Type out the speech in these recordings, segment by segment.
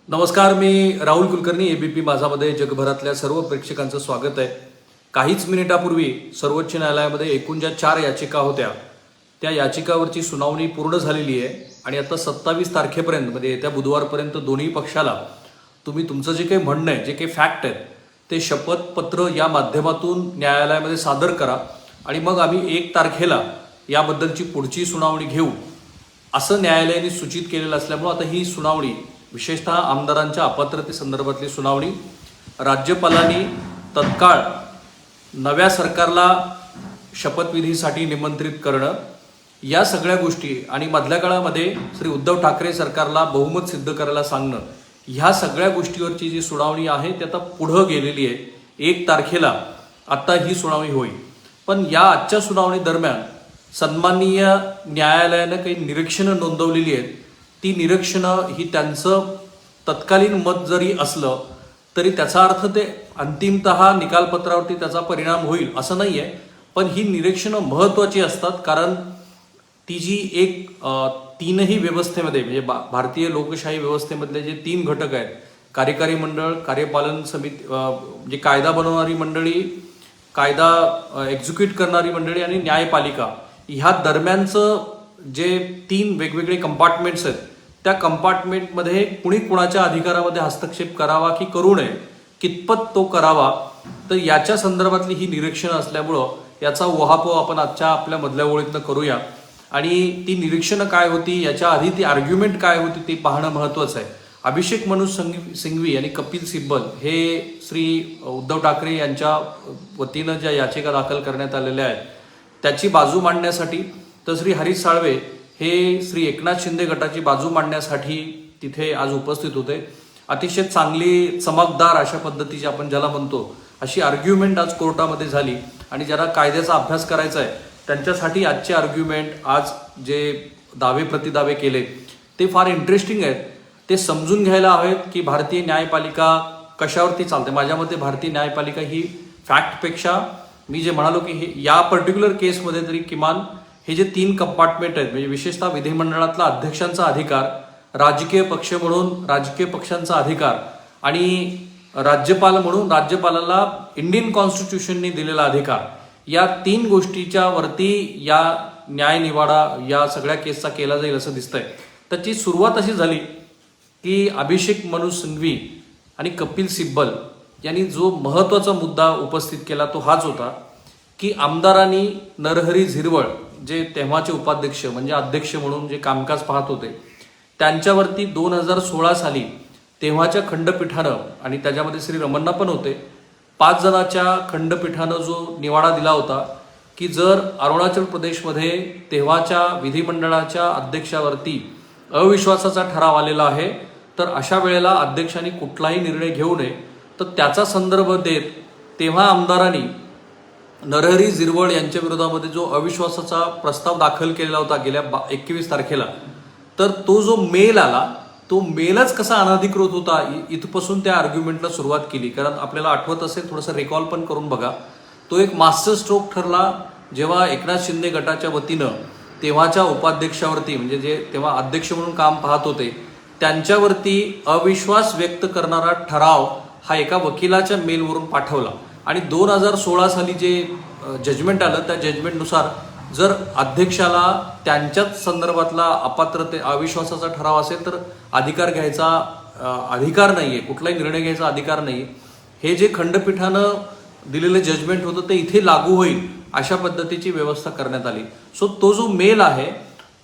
नमस्कार, मी राहुल कुलकर्णी. एबीपी माझामध्ये जगभरातल्या सर्व प्रेक्षकांचं स्वागत आहे. काहीच मिनिटापूर्वी सर्वोच्च न्यायालयामध्ये एकूण ज्या 4 याचिका होत्या त्या याचिकावरची सुनावणी पूर्ण झालेली आहे आणि आता 27 तारखेपर्यंत म्हणजे येत्या बुधवारपर्यंत दोन्ही पक्षाला तुम्ही तुमचं जे काही म्हणणं आहे, जे काही फॅक्ट आहेत ते शपथपत्र या माध्यमातून न्यायालयामध्ये सादर करा आणि मग आम्ही 1 तारखेला याबद्दलची पुढची सुनावणी घेऊ असं न्यायालयाने सूचित केलेलं असल्यामुळं आता ही सुनावणी विशेषतः आमदारांच्या अपात्रतेसंदर्भातली सुनावणी राज्यपालांनी तत्काळ नव्या सरकारला शपथविधीसाठी निमंत्रित करणं या सगळ्या गोष्टी आणि मधल्या काळामध्ये श्री उद्धव ठाकरे सरकारला बहुमत सिद्ध करायला सांगणं ह्या सगळ्या गोष्टीवरची जी सुनावणी आहे ती आता पुढं गेलेली आहे. 1 तारखेला आता ही सुनावणी होईल. पण या आजच्या सुनावणी दरम्यान सन्माननीय न्यायालयानं काही निरीक्षणं नोंदवलेली आहेत. ती निरीक्षणं ही त्यांचं तत्कालीन मत जरी असलं तरी त्याचा अर्थ ते अंतिमतः निकालपत्रावरती त्याचा परिणाम होईल असं नाही आहे. पण ही निरीक्षणं महत्त्वाची असतात कारण ती जी एक तीनही व्यवस्थेमध्ये म्हणजे भारतीय लोकशाही व्यवस्थेमधले जे 3 घटक आहेत, कार्यकारी मंडळ, कार्यपालन समिती म्हणजे कायदा बनवणारी मंडळी, कायदा एक्झिक्यूट करणारी मंडळी आणि न्यायपालिका, ह्या दरम्यानचं जे 3 वेगवेगळे कंपार्टमेंट्स आहेत त्या कंपार्टमेंटमध्ये कुणी कुणाच्या अधिकारामध्ये हस्तक्षेप करावा की करू नये, कितपत तो करावा, तर याच्या संदर्भातली ही निरीक्षणं असल्यामुळं याचा उहापोह आपण आजच्या आपल्या मधल्या ओळीतनं करूया. आणि ती निरीक्षणं काय होती, याच्या आधी ती आर्ग्युमेंट काय होती ते पाहणं महत्त्वाचं आहे. अभिषेक मनु सिंघवी आणि कपिल सिब्बल हे श्री उद्धव ठाकरे यांच्या वतीनं ज्या याचिका दाखल करण्यात आलेल्या आहेत त्याची बाजू मांडण्यासाठी, तर श्री हरीश साळवे हे श्री एकनाथ शिंदे गटाची बाजू मांडण्यासाठी तिथे आज उपस्थित होते. अतिशय चांगली चमकदार अशा पद्धतीची आपण ज्याला म्हणतो अशी आर्ग्युमेंट आज कोर्टामध्ये झाली आणि ज्यांना कायद्याचा अभ्यास करायचा आहे त्यांच्यासाठी आजचे आर्ग्युमेंट, आज जे दावे प्रतिदावे केले ते फार इंटरेस्टिंग आहेत. ते समजून घ्यायला हवेत की भारतीय न्यायपालिका कशावरती चालते. माझ्या मते भारतीय न्यायपालिका ही फॅक्टपेक्षा मी जे म्हणालो की हे या पर्टिक्युलर केसमध्ये तरी किमान हे जे 3 कंपार्टमेंट आहेत म्हणजे विशेषतः विधिमंडळातला अध्यक्षांचा अधिकार, राजकीय पक्ष म्हणून राजकीय पक्षांचा अधिकार आणि राज्यपाल म्हणून राज्यपालाला इंडियन कॉन्स्टिट्यूशनने दिलेला अधिकार, या 3 गोष्टीच्या वरती या न्यायनिवाडा या सगळ्या केसचा केला जाईल असं दिसतंय. त्याची सुरुवात अशी झाली की अभिषेक मनु सिंघवी आणि कपिल सिब्बल यांनी जो महत्त्वाचा मुद्दा उपस्थित केला तो हाच होता की आमदारांनी नरहरी झिरवळ जे तेव्हाचे उपाध्यक्ष म्हणजे अध्यक्ष म्हणून जे कामकाज पाहत होते त्यांच्यावरती 2016 साली तेव्हाच्या खंडपीठानं, आणि त्याच्यामध्ये श्री रमन्ना पण होते, 5 जणाच्या खंडपीठानं जो निवाडा दिला होता की जर अरुणाचल प्रदेशमध्ये तेव्हाच्या विधिमंडळाच्या अध्यक्षावरती अविश्वासाचा ठराव आलेला आहे तर अशा वेळेला अध्यक्षांनी कुठलाही निर्णय घेऊ नये. तर त्याचा संदर्भ देत तेव्हा आमदारांनी नरहरी झिरवळ यांच्या विरोधामध्ये जो अविश्वासाचा प्रस्ताव दाखल केलेला होता गेल्या 21 तारखेला, तर तो जो मेल आला तो मेलच कसा अनधिकृत होता इथपासून त्या आर्ग्युमेंटला सुरुवात केली. कारण आपल्याला आठवत असेल, थोडंसं रिकॉल पण करून बघा, तो एक मास्टर स्ट्रोक ठरला जेव्हा एकनाथ शिंदे गटाच्या वतीनं तेव्हाच्या उपाध्यक्षावरती म्हणजे जे तेव्हा अध्यक्ष म्हणून काम पाहत होते त्यांच्यावरती अविश्वास व्यक्त करणारा ठराव हा एका वकिलाच्या मेलवरून पाठवला आणि 2016 साली जे जजमेंट आलं त्या जजमेंटनुसार जर अध्यक्षाला त्यांच्याच संदर्भातला अविश्वासाचा ठराव असेल तर अधिकार घ्यायचा अधिकार नाहीये, कुठलाही निर्णय घ्यायचा अधिकार नाहीये. हे जे खंडपीठानं दिलेलं जजमेंट होतं ते इथे लागू होईल अशा पद्धतीची व्यवस्था करण्यात आली. सो तो जो मेल आहे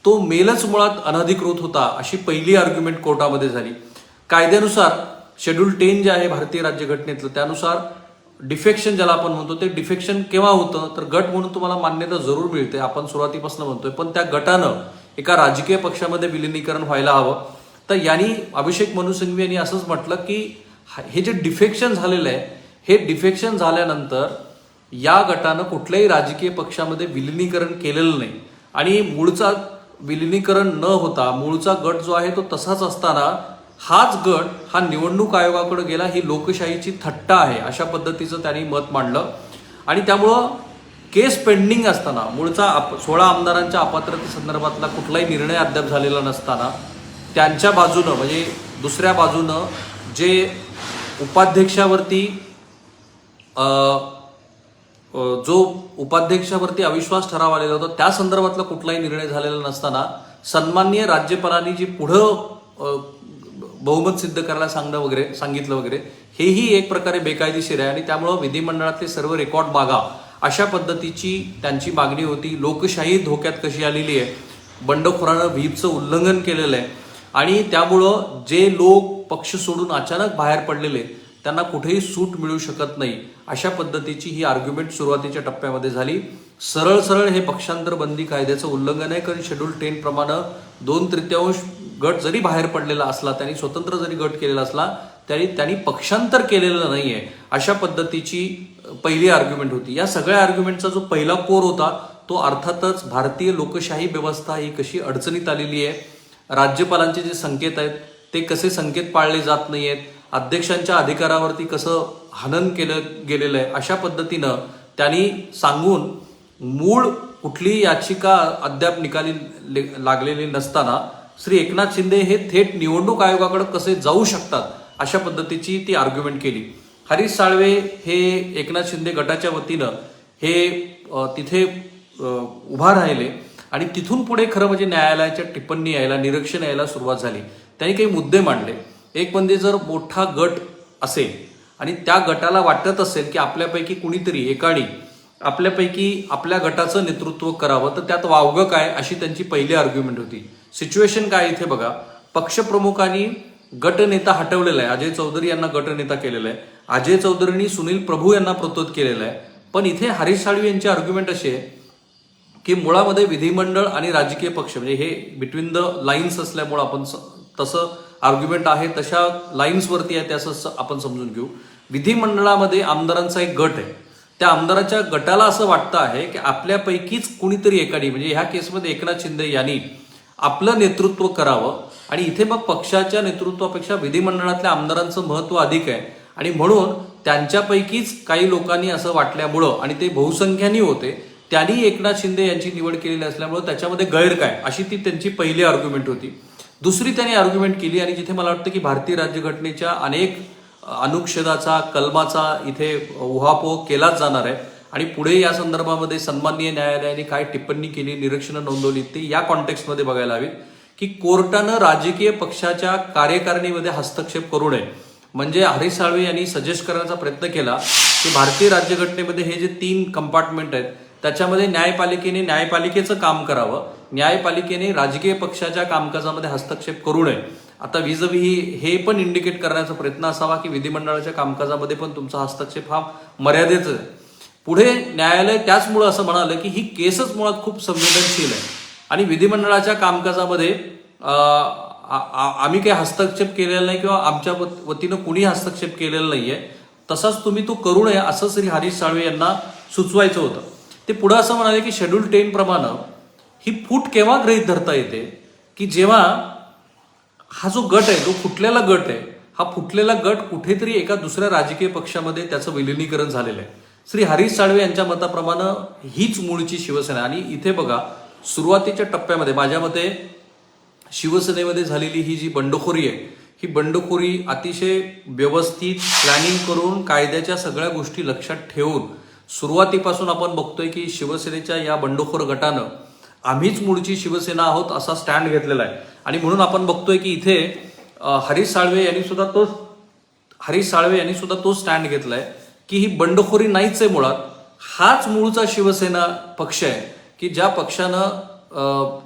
तो मेलच मुळात अनधिकृत होता अशी पहिली आर्ग्युमेंट कोर्टामध्ये झाली. कायद्यानुसार शेड्यूल 10 जे आहे भारतीय राज्यघटनेतलं त्यानुसार डिफेक्शन ज्याला आपण म्हणतो ते डिफेक्शन केव्हा होतं तर गट म्हणून तुम्हाला मान्यता जरूर मिळते, आपण सुरुवातीपासून म्हणतोय, पण त्या गटानं एका राजकीय पक्षामध्ये विलिनीकरण व्हायला हवं. तर यांनी अभिषेक मनु सिंघवी यांनी असंच म्हटलं की हे जे डिफेक्शन झालेलं आहे हे डिफेक्शन झाल्यानंतर या गटानं कुठल्याही राजकीय पक्षामध्ये विलिनीकरण केलेलं नाही आणि मूळचा विलिनीकरण न होता मूळचा गट जो आहे तो तसाच असताना हाच गट हा निवडणूक आयोगाकडे गेला, ही लोकशाहीची थट्टा आहे अशा पद्धतीचं त्यांनी मत मांडलं. आणि त्यामुळं केस पेंडिंग असताना मूळचा 16 आमदारांच्या अपात्रते संदर्भातला कुठलाही निर्णय अद्याप झालेला नसताना त्यांच्या बाजूनं म्हणजे दुसऱ्या बाजूनं जे उपाध्यक्षावरती जो उपाध्यक्षावरती अविश्वास ठराव आलेला होता त्या संदर्भातला कुठलाही निर्णय झालेला नसताना सन्माननीय राज्यपालांनी जी पुढं बहुमत सिद्ध करायला सांगितलं वगैरे हेही एक प्रकारे बेकायदेशीर आहे आणि त्यामुळं विधिमंडळातले सर्व रेकॉर्ड मागा अशा पद्धतीची त्यांची मागणी होती. लोकशाही धोक्यात कशी आलेली आहे, बंडखोरानं व्हीपचं उल्लंघन केलेलं आहे आणि त्यामुळं जे लोक पक्ष सोडून अचानक बाहेर पडलेले त्यांना कुठेही सूट मिळू शकत नाही अशा पद्धतीची ही आर्ग्युमेंट सुरुवातीच्या टप्प्यामध्ये झाली. सरळ हे पक्षांतर बंदी कायद्याचं उल्लंघन आहे, कारण शेड्यूल 10 प्रमाणे 2/3 गट जरी बाहेर पडलेला असला, त्यांनी स्वतंत्र जरी गट केलेला असला तरी त्यांनी पक्षांतर केलेलं नाहीये अशा पद्धतीची पहिली आर्ग्युमेंट होती. या सगळ्या आर्ग्युमेंटचा जो पहिला कोर होता तो अर्थातच भारतीय लोकशाही व्यवस्था ही कशी अडचणीत आलेली आहे, राज्यपालांचे जे संकेत आहेत ते कसे संकेत पाळले जात नाहीयेत, अध्यक्षांच्या अधिकारावरती कसं हनन केलं गेलेलं आहे अशा पद्धतीनं त्यांनी सांगून मूळ कुठलीही याचिका अद्याप निकाली लागलेली नसताना श्री एकनाथ शिंदे हे थेट निवडणूक आयोगाकडे कसे जाऊ शकतात अशा पद्धतीची ती आर्ग्युमेंट केली. हरीश साळवे हे एकनाथ शिंदे गटाच्या वतीनं हे तिथे उभा राहिले आणि तिथून पुढे खरं म्हणजे न्यायालयाच्या टिप्पणी यायला, निरीक्षण यायला सुरुवात झाली. त्यांनी काही मुद्दे मांडले. एक म्हणजे जर मोठा गट असेल आणि त्या गटाला वाटत असेल की आपल्यापैकी कुणीतरी एकाने आपल्यापैकी आपल्या गटाचं नेतृत्व करावं तर त्यात वावगं काय अशी त्यांची पहिली आर्ग्युमेंट होती. सिच्युएशन काय इथे बघा, पक्षप्रमुखांनी गटनेता हटवलेला आहे, अजय चौधरी यांना गटनेता केलेला आहे, अजय चौधरींनी सुनील प्रभू यांना प्रस्तुत केलेलं आहे. पण इथे हरीश साळवे यांची आर्ग्युमेंट अशी आहे की मुळामध्ये विधिमंडळ आणि राजकीय पक्ष म्हणजे हे बिटवीन द लाईन्स असल्यामुळे आपण तसं आर्ग्युमेंट आहे तशा लाईन्सवरती आहे त्याचं आपण समजून घेऊ. विधिमंडळामध्ये आमदारांचा एक गट आहे, त्या आमदाराच्या गटाला असं वाटतं आहे की आपल्यापैकीच कुणीतरी एकाने म्हणजे ह्या केसमध्ये एकनाथ शिंदे यांनी आपलं नेतृत्व करावं आणि इथे मग पक्षाच्या नेतृत्वापेक्षा विधिमंडळातल्या आमदारांचं महत्व अधिक आहे आणि म्हणून त्यांच्यापैकीच काही लोकांनी असं वाटल्यामुळं आणि ते बहुसंख्यानी होते त्यांनी एकनाथ शिंदे यांची निवड केलेली असल्यामुळं त्याच्यामध्ये गैर काय अशी ती त्यांची पहिली आर्ग्युमेंट होती. दुसरी त्यांनी आर्ग्युमेंट केली आणि जिथे मला वाटतं की भारतीय राज्यघटनेच्या अनेक अनुच्छेदाचा कलमाचा इथे उहापोह केलाच जाणार आहे आणि पुढे या संदर्भामध्ये सन्माननीय न्यायालयाने काय टिप्पणी केली, निरीक्षणं नोंदवली ते या कॉन्टेक्स्टमध्ये बघायला हवीत की कोर्टानं राजकीय पक्षाच्या कार्यकारिणीमध्ये हस्तक्षेप करू नये. म्हणजे हरीश साळवे यांनी सजेस्ट करण्याचा प्रयत्न केला की भारतीय राज्यघटनेमध्ये हे जे 3 कंपार्टमेंट आहेत त्याच्यामध्ये न्यायपालिकेने न्यायपालिकेचं काम करावं, न्यायपालिकेने राजकीय पक्षाच्या कामकाजामध्ये हस्तक्षेप करू नये. आता विजवी हे पण इंडिकेट करण्याचा प्रयत्न असावा की विधिमंडळाच्या कामकाजामध्ये पण तुमचा हस्तक्षेप हा मर्यादेच आहे. पुढे न्यायालय त्याचमुळे असं म्हणालं की ही केसच मुळात खूप संवेदनशील आहे आणि विधिमंडळाच्या कामकाजामध्ये आम्ही काही हस्तक्षेप केलेला नाही किंवा आमच्या वतीनं कुणी हस्तक्षेप केलेला नाहीये, तसाच तुम्ही तो करू नये असं श्री हरीश साळवे यांना सुचवायचं होतं. ते पुढे असं म्हणाले की शेड्यूल 10 प्रमाणे ही फूट केव्हा गृहीत धरता येते की जेव्हा हा जो गट आहे जो फुटलेला गट आहे हा फुटलेला गट कुठेतरी एका दुसऱ्या राजकीय पक्षामध्ये त्याचं विलिनीकरण झालेलं आहे. श्री हरीश साळवे यांच्या मताप्रमाणे हीच मूळची शिवसेना आणि इथे बघा सुरुवातीच्या टप्प्यामध्ये माझ्या मते शिवसेनेमध्ये झालेली ही जी बंडखोरी आहे ही बंडखोरी अतिशय व्यवस्थित प्लॅनिंग करून कायद्याच्या सगळ्या गोष्टी लक्षात ठेवून सुरुवातीपासून आपण बघतोय की शिवसेनेच्या या बंडखोर गटानं आम्हीच मूळची शिवसेना आहोत असा स्टँड घेतलेला आहे आणि म्हणून आपण बघतोय की इथे हरीश साळवे यांनी सुद्धा तो स्टँड घेतलाय की ही बंडखोरी नाहीच आहे, मुळात हाच मूळचा शिवसेना पक्ष आहे की ज्या पक्षानं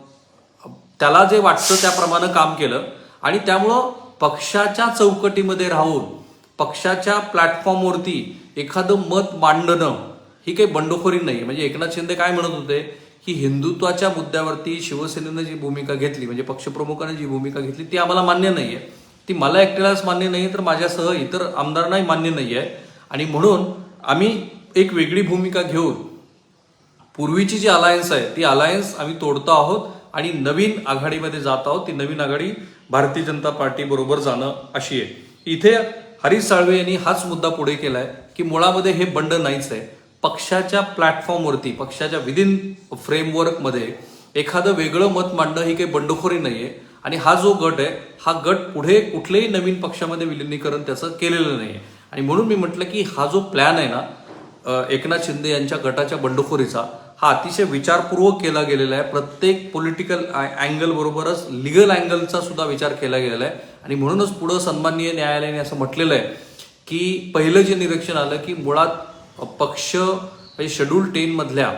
त्याला जे वाटतं त्याप्रमाणे काम केलं आणि त्यामुळं पक्षाच्या चौकटीमध्ये राहून पक्षाच्या प्लॅटफॉर्मवरती एखादं मत मांडणं ही काही बंडखोरी नाही. म्हणजे एकनाथ शिंदे काय म्हणत होते की हिंदुत्वाच्या मुद्द्यावरती शिवसेनेनं जी भूमिका घेतली म्हणजे पक्षप्रमुखाने जी भूमिका घेतली ती आम्हाला मान्य नाहीये, ती मला एकट्यालाच मान्य नाही तर माझ्यासह इतर आमदारांनाही मान्य नाहीये आणि म्हणून आम्ही एक वेगळी भूमिका घेऊन पूर्वीची जी अलायन्स आहे ती अलायन्स आम्ही तोडतो आहोत आणि नवीन आघाडीमध्ये जात आहोत. ती नवीन आघाडी भारतीय जनता पार्टी बरोबर जाणं अशी आहे. इथे हरीश साळवे यांनी हाच मुद्दा पुढे केलाय की मुळामध्ये हे बंड नाहीच आहे, पक्षाच्या प्लॅटफॉर्मवरती पक्षाच्या विदिन फ्रेमवर्कमध्ये एखादं वेगळं मत मांडणं ही काही बंडखोरी नाहीये आणि हा जो गट आहे हा गट पुढे कुठल्याही नवीन पक्षामध्ये विलिनीकरण त्याचं केलेलं नाही. आणि म्हणून मी म्हटलं की हा जो प्लॅन आहे ना एकनाथ शिंदे यांच्या गटाच्या बंडखोरीचा, हा अतिशय विचारपूर्वक केला गेलेला आहे. प्रत्येक पॉलिटिकल अँगल बरोबरच लिगल अँगलचा सुद्धा विचार केला गेलेला आहे. आणि म्हणूनच पुढं सन्माननीय न्यायालयाने असं म्हटलेलं आहे की पहिलं जे निरीक्षण आलं की मुळात पक्ष म्हणजे शेड्यूल 10 मधल्या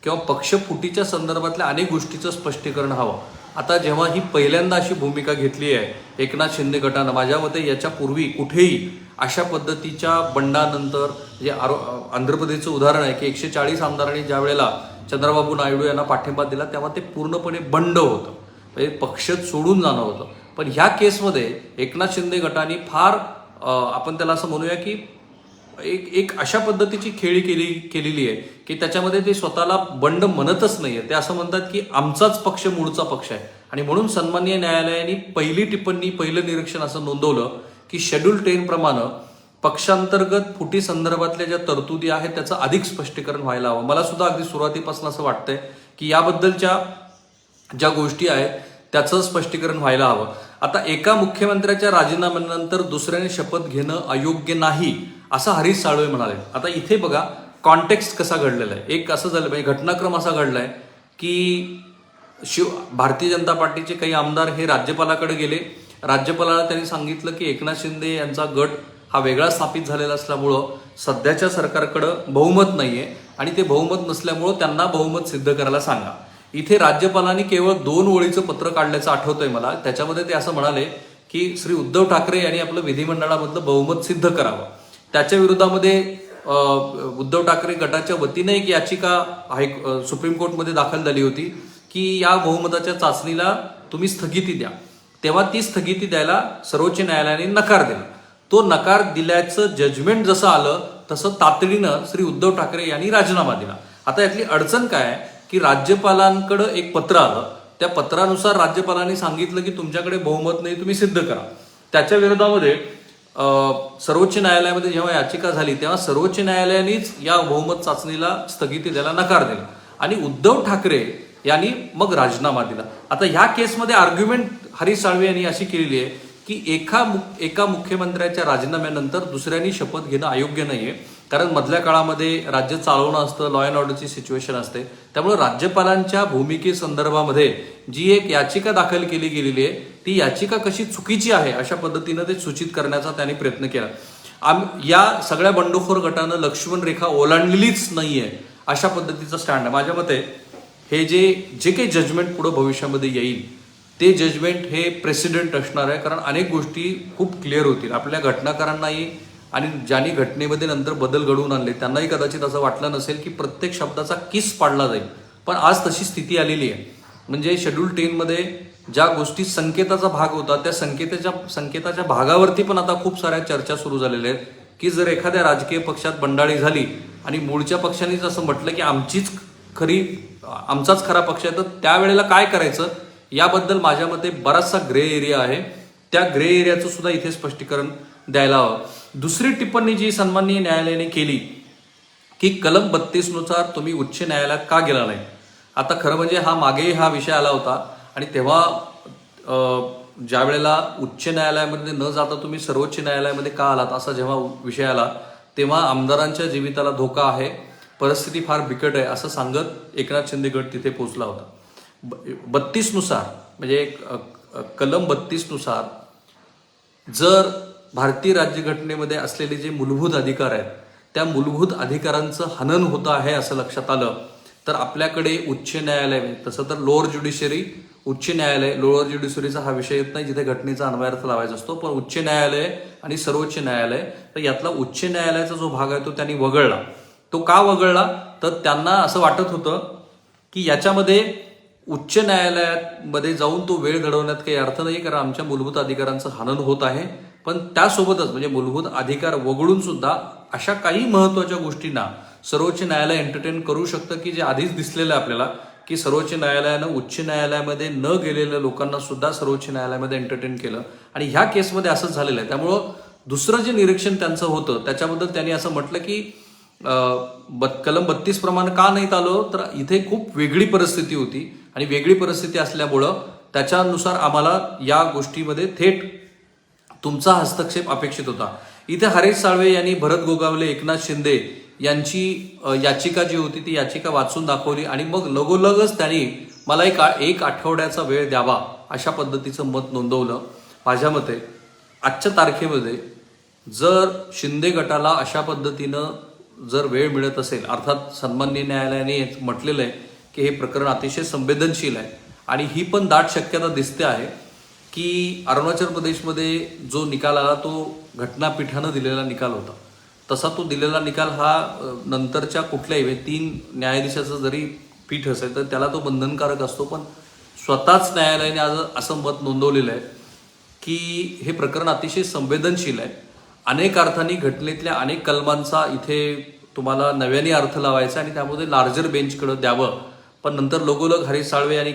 किंवा पक्षफुटीच्या संदर्भातल्या अनेक गोष्टीचं स्पष्टीकरण हवं. आता जेव्हा ही पहिल्यांदा अशी भूमिका घेतली आहे एकनाथ शिंदे गटानं, माझ्या मते याच्या पूर्वी कुठेही अशा पद्धतीच्या बंडानंतर जे आंध्र प्रदेशचं उदाहरण आहे की 140 आमदारांनी ज्या वेळेला चंद्रबाबू नायडू यांना पाठिंबा दिला तेव्हा ते पूर्णपणे बंड होतं, म्हणजे पक्ष सोडून जाणं होतं. पण ह्या केसमध्ये एकनाथ शिंदे गटाने फार आपण त्याला असं म्हणूया की एक अशा पद्धतीची खेळी केलेली आहे की त्याच्यामध्ये ते स्वतःला बंड म्हणतच नाहीये. ते असं म्हणतात की आमचाच पक्ष मूळचा पक्ष आहे. आणि म्हणून सन्माननीय न्यायालयाने पहिली टिप्पणी, पहिलं निरीक्षण असं नोंदवलं की शेड्यूल 10 प्रमाणे पक्षांतर्गत फुटी संदर्भातल्या ज्या तरतुदी आहेत त्याचं अधिक स्पष्टीकरण व्हायला हवं. मला सुद्धा अगदी सुरुवातीपासून असं वाटतंय की याबद्दलच्या ज्या गोष्टी आहेत त्याचं स्पष्टीकरण व्हायला हवं. आता एका मुख्यमंत्र्याच्या राजीनाम्यानंतर दुसऱ्याने शपथ घेणं अयोग्य नाही असं हरीश साळवे म्हणाले. आता इथे बघा कॉन्टेक्स्ट कसा घडलेला आहे. एक असं झालं म्हणजे घटनाक्रम असा घडलाय की भारतीय जनता पार्टीचे काही आमदार हे राज्यपालाकडे गेले. राज्यपालाला त्यांनी सांगितलं की एकनाथ शिंदे यांचा गट हा वेगळा स्थापित झालेला असल्यामुळं सध्याच्या सरकारकडं बहुमत नाहीये आणि ते बहुमत नसल्यामुळं त्यांना बहुमत सिद्ध करायला सांगा. इथे राज्यपालांनी केवळ 2 ओळीचं पत्र काढल्याचं आठवतंय मला. त्याच्यामध्ये ते असं म्हणाले की श्री उद्धव ठाकरे यांनी आपलं विधिमंडळामधलं बहुमत सिद्ध करावं. त्याच्या विरोधामध्ये उद्धव ठाकरे गटाच्या वतीने एक याचिका सुप्रीम कोर्टमध्ये दाखल झाली होती की या बहुमताच्या चाचणीला तुम्ही स्थगिती द्या. तेव्हा ती स्थगिती द्यायला सर्वोच्च न्यायालयाने नकार दिला. तो नकार दिल्याचं जजमेंट जसं आलं तसं तातडीनं श्री उद्धव ठाकरे यांनी राजीनामा दिला. आता यातली अडचण काय आहे की राज्यपालांकडे एक पत्र आलं. त्या पत्रानुसार राज्यपालांनी सांगितलं की तुमच्याकडे बहुमत नाही, तुम्ही सिद्ध करा. त्याच्या विरोधामध्ये सर्वोच्च न्यायालयामध्ये जेव्हा याचिका झाली तेव्हा सर्वोच्च न्यायालयानेच या बहुमत चाचणीला स्थगिती द्यायला नकार दिला आणि उद्धव ठाकरे यांनी मग राजीनामा दिला. आता ह्या केसमध्ये आर्ग्युमेंट हरीश साळवे यांनी अशी केलेली आहे की एका मुख्यमंत्र्याच्या राजीनाम्यानंतर दुसऱ्यांनी शपथ घेणं अयोग्य नाहीये, कारण मधल्या काळामध्ये राज्य चालवणं असतं, लॉ अँड ऑर्डरची सिच्युएशन असते. त्यामुळे राज्यपालांच्या भूमिकेसंदर्भामध्ये जी एक याचिका दाखल केली गेलेली आहे ती याचिका कशी चुकीची आहे अशा पद्धतीनं ते सूचित करण्याचा त्यांनी प्रयत्न केला. या सगळ्या बंडखोर गटानं लक्ष्मण रेखा ओलांडलेलीच नाहीये अशा पद्धतीचं स्टँड आहे. माझ्या मते हे जे काही जजमेंट पुढे भविष्यामध्ये येईल ते जजमेंट हे प्रेसिडेंट असणार आहे, कारण अनेक गोष्टी खूप क्लिअर होतील. आपल्या घटनाकारांनाही आणि ज्यांनी घटनेमध्ये नंतर बदल घडवून आणले त्यांनाही कदाचित असं वाटलं नसेल की प्रत्येक शब्दाचा किस पाडला जाईल. पण आज तशी स्थिती आलेली आहे. म्हणजे शेड्यूल 10 मध्ये ज्या गोष्टी संकेताचा भाग होता त्या संकेताच्या भागावरती पण आता खूप साऱ्या चर्चा सुरू झालेल्या आहेत की जर एखाद्या राजकीय पक्षात बंडाळी झाली आणि मूळच्या पक्षानेच असं म्हटलं की आमचाच खरा पक्ष आहे तर त्यावेळेला काय करायचं याबद्दल माझ्या मते बराचसा ग्रे एरिया आहे. त्या ग्रे एरियाचं सुद्धा इथे स्पष्टीकरण द्यायला हवं. दुसरी टिप्पणी जी सन्माननीय न्यायालयाने केली की कलम 32 नुसार तुम्ही उच्च न्यायालयात का गेला नाही. आता खरं म्हणजे मागेही हा विषय आला होता आणि तेव्हा ज्या वेळेला उच्च न्यायालयामध्ये न जाता तुम्ही सर्वोच्च न्यायालयामध्ये का आलात असा जेव्हा विषय आला तेव्हा आमदारांच्या जीविताला धोका आहे, परिस्थिती फार बिकट आहे असं सांगत एकनाथ शिंदे गट तिथे पोहोचला होता. 32 नुसार म्हणजे कलम 32 नुसार जर भारतीय राज्यघटनेमध्ये असलेले जे मूलभूत अधिकार आहेत त्या मूलभूत अधिकारांचं हनन होतं आहे असं लक्षात आलं तर आपल्याकडे उच्च न्यायालय, तसं तर लोअर ज्युडिशरी उच्च न्यायालय, लोअर ज्युडिशरीचा हा विषय येत नाही जिथे घटनेचा अन्वयार्थ लावायचा असतो, पण उच्च न्यायालय आणि सर्वोच्च न्यायालय, तर यातला उच्च न्यायालयाचा जो भाग आहे तो त्यांनी वगळला. तो का वगळला तर त्यांना असं वाटत होतं की याच्यामध्ये उच्च न्यायालयामध्ये जाऊन तो वेळ घडवण्यात काही अर्थ नाही, कारण आमच्या मूलभूत अधिकारांचं हनन होत आहे. पण त्यासोबतच म्हणजे मूलभूत अधिकार वगळून सुद्धा अशा काही महत्वाच्या गोष्टींना सर्वोच्च न्यायालय एंटरटेन करू शकतं की जे आधीच दिसलेलं आहे आपल्याला की सर्वोच्च न्यायालयानं उच्च न्यायालयामध्ये न गेलेल्या लोकांना सुद्धा सर्वोच्च न्यायालयामध्ये एंटरटेन केलं आणि ह्या केसमध्ये असंच झालेलं आहे. त्यामुळं दुसरं जे निरीक्षण त्यांचं होतं त्याच्याबद्दल त्यांनी असं म्हटलं की कलम 32 प्रमाणे का नाही आलो तर इथे खूप वेगळी परिस्थिती होती आणि वेगळी परिस्थिती असल्यामुळं त्याच्यानुसार आम्हाला या गोष्टीमध्ये थेट तुमचा हस्तक्षेप अपेक्षित होता. इथे हरेश साळवे यांनी भरत गोगावले, एकनाथ शिंदे यांची याचिका जी होती ती याचिका वाचून दाखवली आणि मग लगोलगच त्यांनी मला एक आठवड्याचा वेळ द्यावा अशा पद्धतीचं मत नोंदवलं. माझ्या मते आजच्या तारखेमध्ये जर शिंदे गटाला अशा पद्धतीनं जर वेळ मिळत असेल, अर्थात सन्माननीय न्यायालयाने म्हटलेलं आहे की हे प्रकरण अतिशय संवेदनशील आहे आणि ही पण दाट शक्यता दिसते आहे की अरुणाचल प्रदेशमध्ये जो निकाल आला तो घटनापीठानं दिलेला निकाल होता. तसा तो दिलेला निकाल हा नंतरच्या कुठल्याही 3 न्यायाधीशाचं जरी पीठ असेल तर त्याला तो बंधनकारक असतो. पण स्वतःच न्यायालयाने आज असं मत नोंदवलेलं आहे की हे प्रकरण अतिशय संवेदनशील आहे. अनेक अर्थांनी घटनेतल्या अनेक कलमांचा इथे तुम्हाला नव्याने अर्थ लावायचा आणि त्यामध्ये लार्जर बेंचकडे द्यावं. पण नंतर लगोलग हरीश साळवे यांनी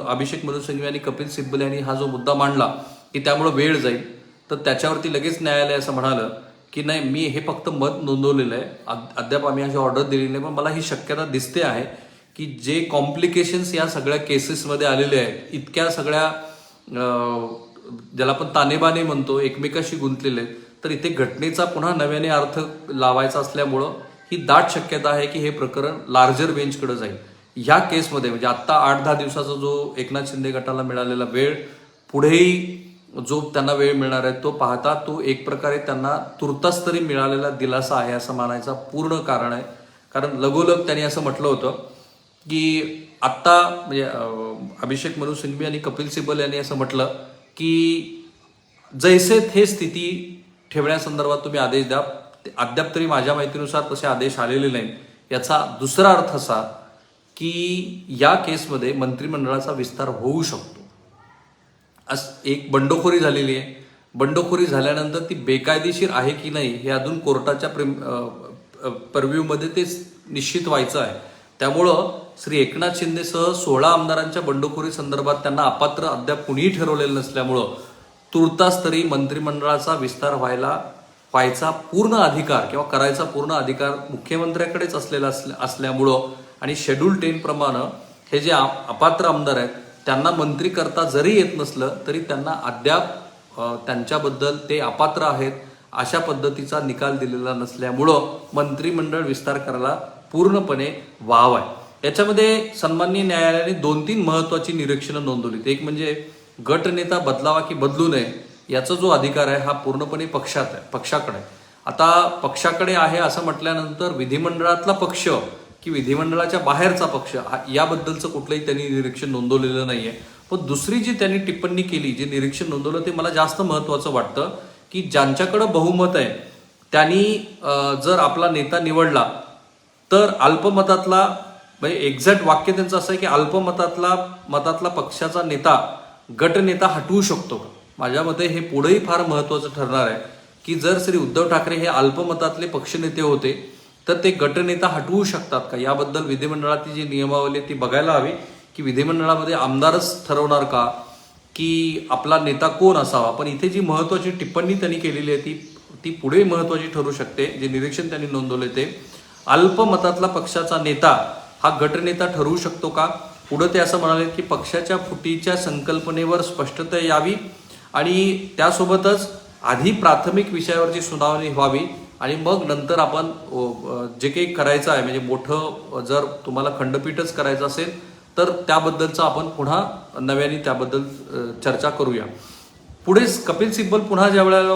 अभिषेक मनु सिंघवी आणि कपिल सिब्बल यांनी हा जो मुद्दा मांडला की त्यामुळे वेळ जाईल, तर त्याच्यावरती लगेच न्यायालय असं म्हणालं की नाही, मी हे फक्त मत नोंदवलेलं आहे, अद्याप आम्ही अशी ऑर्डर दिलेली नाही. पण मला ही शक्यता दिसते आहे की जे कॉम्प्लिकेशन्स या सगळ्या केसेसमध्ये आलेले आहेत, इतक्या सगळ्या ज्याला आपण तानेबाने म्हणतो एकमेकाशी गुंतलेले आहेत, तर इथे घटनेचा पुन्हा नव्याने अर्थ लावायचा असल्यामुळं ही दाट शक्यता आहे की हे प्रकरण लार्जर बेंचकडे जाईल. ह्या केसमध्ये म्हणजे आत्ता 8-10 दिवसाचा जो एकनाथ शिंदे गटाला मिळालेला वेळ, पुढेही जो त्यांना वेळ मिळणार आहे तो पाहता तो एक प्रकारे त्यांना तुर्तास तरी मिळालेला दिलासा आहे असं मानायचा पूर्ण कारण आहे. कारण लगोलग त्यांनी असं म्हटलं होतं की आत्ता म्हणजे अभिषेक मनु सिंघवी आणि कपिल सिब्बल यांनी असं म्हटलं की जैसे थे स्थिती ठेवण्यासंदर्भात तुम्ही आदेश द्या. अद्याप तरी माझ्या माहितीनुसार तसे आदेश आलेले नाहीत. याचा दुसरा अर्थ असा की या केसमध्ये मंत्रिमंडळाचा विस्तार होऊ शकतो. एक बंडखोरी झालेली आहे. बंडखोरी झाल्यानंतर ती बेकायदेशीर आहे की नाही हे अजून कोर्टाच्या परव्ह्यूमध्ये ते निश्चित व्हायचं आहे. त्यामुळं श्री एकनाथ शिंदेसह 16 आमदारांच्या बंडखोरी संदर्भात त्यांना अपात्र अद्याप कुणीही ठरवलेलं नसल्यामुळं तुर्तास तरी मंत्रिमंडळाचा विस्तार व्हायचा पूर्ण अधिकार किंवा करायचा पूर्ण अधिकार मुख्यमंत्र्याकडेच असलेला असल्यामुळं आणि शेड्यूल 10 प्रमाणे हे जे अपात्र आमदार आहेत त्यांना मंत्री करता जरी येत नसलं तरी त्यांना अद्याप त्यांच्याबद्दल ते अपात्र आहेत अशा पद्धतीचा निकाल दिलेला नसल्यामुळं मंत्रिमंडळ विस्तार करायला पूर्णपणे वाव आहे. याच्यामध्ये सन्माननीय न्यायालयाने 2-3 महत्वाची निरीक्षणं नोंदवली. एक म्हणजे गटनेता बदलावा की बदलू नये याचा जो अधिकार आहे हा पूर्णपणे पक्षाकडे. आता पक्षाकडे आहे असं म्हटल्यानंतर विधिमंडळातला पक्ष की विधिमंडळाच्या बाहेरचा पक्ष याबद्दलचं कुठलंही त्यांनी निरीक्षण नोंदवलेलं नाहीये. पण दुसरी जी त्यांनी टिप्पणी केली, जे निरीक्षण नोंदवलं ते मला जास्त महत्वाचं वाटतं की ज्यांच्याकडं बहुमत आहे त्यांनी जर आपला नेता निवडला तर अल्पमतातला म्हणजे एक्झॅक्ट वाक्य त्यांचं असं आहे की अल्पमतातला पक्षाचा नेता गटनेता हटवू शकतो का. माझ्या मते हे पुढेही फार महत्वाचं ठरणार आहे की जर श्री उद्धव ठाकरे हे अल्पमतातले पक्षनेते होते तर ते गटनेता हटवू शकतात का. याबद्दल विधिमंडळाची जी नियमावली ती बघायला हवी की विधिमंडळामध्ये आमदारच ठरवणार का की आपला नेता कोण असावा. पण इथे जी महत्वाची टिप्पणी त्यांनी केलेली आहे ती पुढे महत्वाची ठरू शकते. जे निरीक्षण त्यांनी नोंदवले ते अल्पमतातला पक्षाचा नेता हा गटनेता ठरवू शकतो का. पुढे ते असं म्हणाले की पक्षाच्या फुटीच्या संकल्पनेवर स्पष्टता यावी आणि त्यासोबतच आधी प्राथमिक विषयावरची सुनावणी व्हावी आणि मग नंतर आपण जे काही करायचं आहे म्हणजे मोठं जर तुम्हाला खंडपीठच करायचं असेल तर त्याबद्दलचं आपण पुन्हा नव्याने त्याबद्दल चर्चा करूया. पुढेच कपिल सिब्बल ज्या वेळेला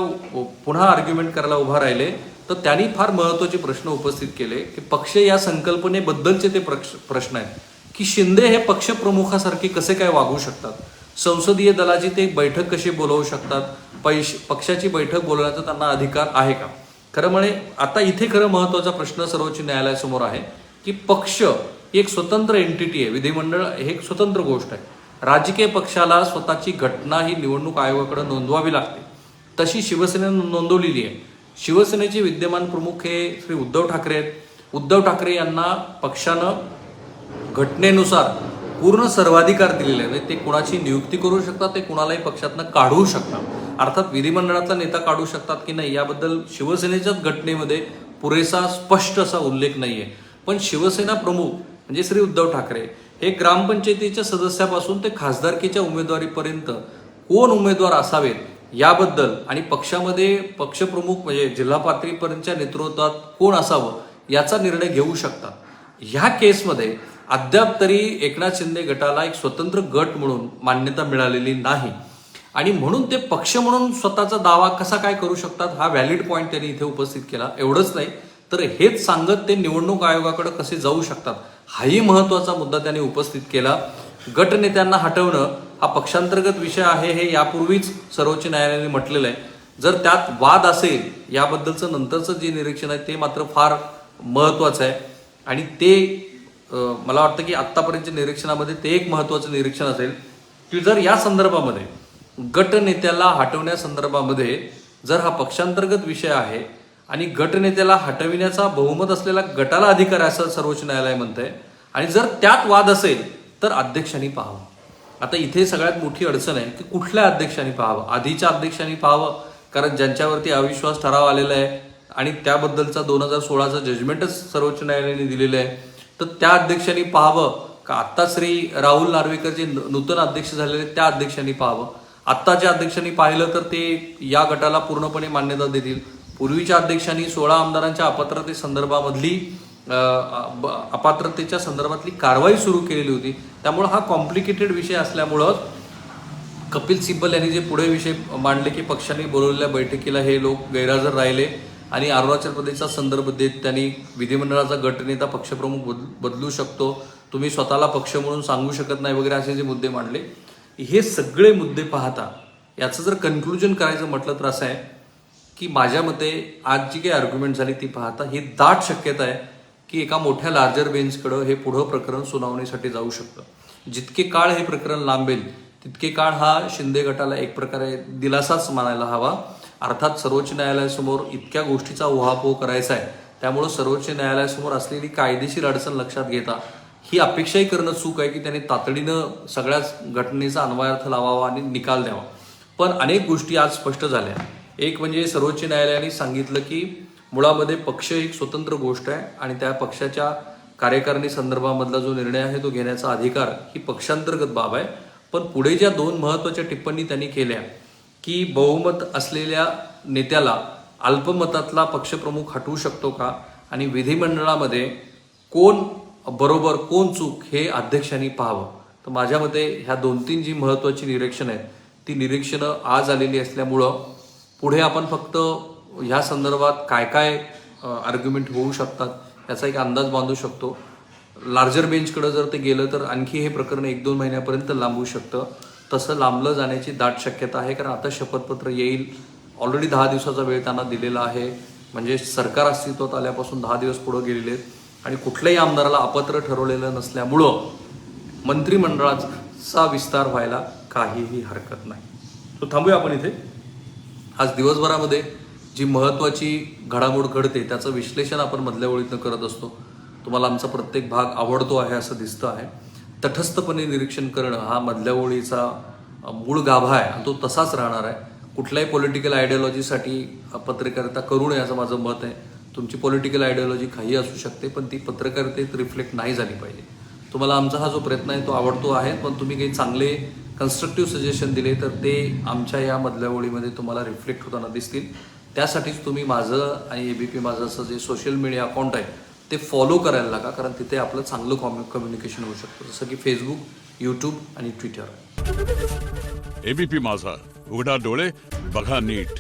पुन्हा आर्ग्युमेंट करायला उभा राहिले तर त्यांनी फार महत्वाचे प्रश्न उपस्थित केले की पक्ष या संकल्पनेबद्दलचे ते प्रश्न आहेत की शिंदे हे पक्षप्रमुखासारखे कसे काय वागू शकतात, संसदीय दलाची ते बैठक कशी बोलवू शकतात, पक्षाची बैठक बोलवण्याचा त्यांना अधिकार आहे का. खरं म्हणजे आता इथे खरं महत्वाचा प्रश्न सर्वोच्च न्यायालयासमोर आहे की पक्ष ही एक स्वतंत्र एंटिटी आहे, विधिमंडळ हे एक स्वतंत्र गोष्ट आहे. राजकीय पक्षाला स्वतःची घटना ही निवडणूक आयोगाकडे नोंदवावी लागते. तशी शिवसेनेनं नोंदवलेली आहे. शिवसेनेचे विद्यमान प्रमुख हे श्री उद्धव ठाकरे आहेत. उद्धव ठाकरे यांना पक्षानं घटनेनुसार पूर्ण सर्वाधिकार दिलेले आहेत. ते कुणाची नियुक्ती करू शकतात, ते कुणालाही पक्षातनं काढू शकतात. अर्थात विधिमंडळातला नेता काढू शकतात की नाही याबद्दल शिवसेनेच्याच घटनेमध्ये पुरेसा स्पष्ट असा उल्लेख नाहीये. पण शिवसेना प्रमुख म्हणजे श्री उद्धव ठाकरे हे ग्रामपंचायतीच्या सदस्यापासून ते खासदारकीच्या उमेदवारीपर्यंत कोण उमेदवार असावेत याबद्दल आणि पक्षामध्ये पक्षप्रमुख म्हणजे जिल्हा पातळीपर्यंतच्या नेतृत्वात कोण असावं याचा निर्णय घेऊ शकतात. ह्या केसमध्ये अद्याप तरी एकनाथ शिंदे गटाला एक स्वतंत्र गट म्हणून मान्यता मिळालेली नाही आणि म्हणून ते पक्ष म्हणून स्वतःचा दावा कसा काय करू शकतात हा व्हॅलिड पॉईंट त्यांनी इथे उपस्थित केला. एवढंच नाही तर हेच सांगत ते निवडणूक आयोगाकडे कसे जाऊ शकतात हाही महत्वाचा मुद्दा त्यांनी उपस्थित केला. गटनेत्यांना हटवणं हा पक्षांतर्गत विषय आहे हे यापूर्वीच सर्वोच्च न्यायालयाने म्हटलेलं आहे. जर त्यात वाद असेल याबद्दलचं नंतरचं जे निरीक्षण आहे ते मात्र फार महत्वाचं आहे आणि ते मला वाटतं की आत्तापर्यंतच्या निरीक्षणामध्ये ते एक महत्वाचं निरीक्षण असेल की जर या संदर्भामध्ये गटनेत्याला हटवण्यासंदर्भामध्ये जर हा पक्षांतर्गत विषय आहे आणि गटनेत्याला हटविण्याचा बहुमत असलेला गटाला अधिकार आहे असं सर्वोच्च न्यायालय म्हणतंय आणि जर त्यात वाद असेल तर अध्यक्षांनी पाहावं. आता इथे सगळ्यात मोठी अडचण आहे की कुठल्या अध्यक्षांनी पाहावं. आधीच्या अध्यक्षांनी पाहावं कारण ज्यांच्यावरती अविश्वास ठराव आलेला आहे आणि त्याबद्दलचा 2016चा जजमेंटच सर्वोच्च न्यायालयाने दिलेलं आहे तर त्या अध्यक्षांनी पाहावं का आत्ता श्री राहुल नार्वेकर जे नूतन अध्यक्ष झालेले त्या अध्यक्षांनी पाहावं. आत्ताच्या अध्यक्षांनी पाहिलं तर ते या गटाला पूर्णपणे मान्यता देतील. पूर्वीच्या अध्यक्षांनी 16 आमदारांच्या अपात्रतेच्या संदर्भातली कारवाई सुरू केलेली होती. त्यामुळे हा कॉम्प्लिकेटेड विषय असल्यामुळं कपिल सिब्बल यांनी जे पुढे विषय मांडले की पक्षाने बोलवलेल्या बैठकीला हे लोक गैरहजर राहिले आणि अरुणाचल प्रदेशचा संदर्भ देत त्यांनी विधिमंडळाचा गटनेता पक्षप्रमुख बदलू शकतो, तुम्ही स्वतःला पक्ष म्हणून सांगू शकत नाही वगैरे असे जे मुद्दे मांडले. हे सगळे मुद्दे पाहता याचं जर कन्क्लुजन करायचं म्हटलं तर असं आहे की माझ्या मते आज जी काही आर्ग्युमेंट झाली ती पाहता ही दाट शक्यता आहे की एका मोठ्या लार्जर बेंचकडं हे पुढं प्रकरण सुनावणीसाठी जाऊ शकतं. जितके काळ हे प्रकरण लांबेल तितके काळ हा शिंदे गटाला एक प्रकारे दिलासाच मानायला हवा. अर्थात सर्वोच्च न्यायालयासमोर इतक्या गोष्टीचा उहापोह करायचा आहे त्यामुळं सर्वोच्च न्यायालयासमोर असलेली कायदेशीर अडचण लक्षात घेता ही अपेक्षाही करणं चूक आहे की त्यांनी तातडीनं सगळ्याच घटनेचा अन्वयार्थ लावावा आणि निकाल द्यावा. पण अनेक गोष्टी आज स्पष्ट झाल्या. एक म्हणजे सर्वोच्च न्यायालयाने सांगितलं की मुळामध्ये पक्ष एक स्वतंत्र गोष्ट आहे आणि त्या पक्षाच्या कार्यकारिणी संदर्भामधला जो निर्णय आहे तो घेण्याचा अधिकार ही पक्षांतर्गत बाब आहे. पण पुढे ज्या 2 महत्त्वाच्या टिप्पणी त्यांनी केल्या की बहुमत असलेल्या नेत्याला अल्पमतातला पक्षप्रमुख हटवू शकतो का आणि विधिमंडळामध्ये कोण बरोबर कोण चूक हे अध्यक्षांनी पाहावं. तर माझ्या मते ह्या 2-3 जी महत्त्वाची निरीक्षणं आहेत ती निरीक्षणं आज आलेली असल्यामुळं पुढे आपण फक्त ह्या संदर्भात काय काय आर्ग्युमेंट होऊ शकतात याचा एक अंदाज बांधू शकतो. लार्जर बेंचकडे जर ते गेलं तर आणखी हे प्रकरण 1-2 महिन्यापर्यंत लांबू शकतं. तसं लांबलं जाण्याची दाट शक्यता आहे कारण आता शपथपत्र येईल. ऑलरेडी 10 दिवसाचा वेळ त्यांना दिलेला आहे म्हणजे सरकार अस्तित्वात आल्यापासून 10 दिवस पुढे गेलेले आहेत आणि कुठल्याही आमदाराला अपात्र ठरवलेलं नसल्यामुळं मंत्रिमंडळाचा विस्तार व्हायला काहीही हरकत नाही. तो थांबूया आपण इथे. आज दिवसभरामध्ये जी महत्त्वाची घडामोड घडते त्याचं विश्लेषण आपण मधल्या ओळीतनं करत असतो. तुम्हाला आमचा प्रत्येक भाग आवडतो आहे असं दिसतं आहे. तटस्थपणे निरीक्षण करणं हा मधल्या ओळीचा मूळ गाभा आहे आणि तो तसाच राहणार आहे. कुठल्याही पॉलिटिकल आयडियोलॉजीसाठी पत्रकारिता करू नये असं माझं मत आहे. तुमची पॉलिटिकल आयडियोलॉजी काही असू शकते पण ती पत्रकारितेत रिफ्लेक्ट नाही झाली पाहिजे. तुम्हाला आमचा हा जो प्रयत्न आहे तो आवडतो आहे पण तुम्ही काही चांगले कन्स्ट्रक्टिव्ह सजेशन दिले तर ते आमच्या या मधल्या ओळीमध्ये तुम्हाला रिफ्लेक्ट होताना दिसतील. त्यासाठीच तुम्ही माझं आणि ABP माझं असं जे सोशल मीडिया अकाउंट आहे ते फॉलो करायला लागा कारण तिथे आपलं चांगलं कम्युनिकेशन होऊ शकतं जसं की फेसबुक, यूट्यूब आणि ट्विटर. ABP माझा, उघडा डोळे बघा नीट.